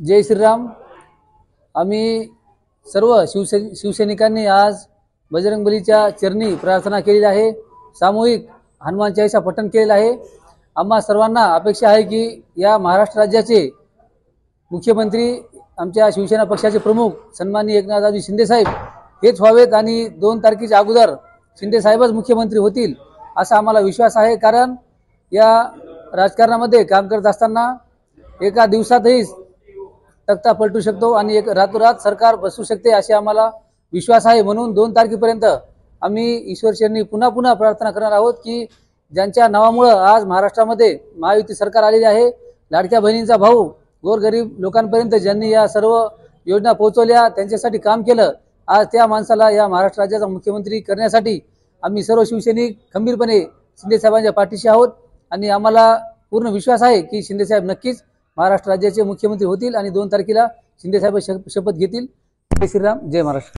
जय श्रीराम। आम्ही सर्व शिवसैनिकांनी आज बजरंगबलीच्या चरणी प्रार्थना केलेली आहे। सामूहिक हनुमान चालीसा पठण केलेलं आहे। आम्हा सर्वांना अपेक्षा आहे की या महाराष्ट्र राज्याचे मुख्यमंत्री आमच्या शिवसेना पक्षाचे प्रमुख सन्माननीय एकनाथरावजी शिंदे साहेब हेच व्हावेत आणि 2 तारखेच्या अगोदर शिंदे साहेबच मुख्यमंत्री होतील असा आम्हाला विश्वास आहे। कारण या राजकारणामध्ये काम करत असताना एका दिवसातही तख्ता पलटू शकतो आणि एक रातोरात सरकार बसू शकते असे आम्हाला विश्वास आहे। म्हणून 2 तारखेपर्यंत आम्ही ईश्वरचरणी पुन्हा प्रार्थना करणार आहोत की ज्यांच्या नावामुळे आज महाराष्ट्रामध्ये महायुती सरकार आलेली आहे, लाडक्या बहिणींचा भाऊ गोरगरीब लोकांपर्यंत ज्यांनी या सर्व योजना पोहोचवल्या, त्यांच्यासाठी काम केलं, आज त्या माणसाला या महाराष्ट्र राज्याचा मुख्यमंत्री करण्यासाठी आम्ही सर्व शिवसैनिक खंबीरपणे शिंदे साहेबांच्या पाठीशी आहोत आणि आम्हाला पूर्ण विश्वास आहे की शिंदे साहेब नक्कीच महाराष्ट्र राज्याचे मुख्यमंत्री होतील आणि 2 तारखेला शिंदे साहेब शपथ घेतील। जय श्रीराम, जय महाराष्ट्र।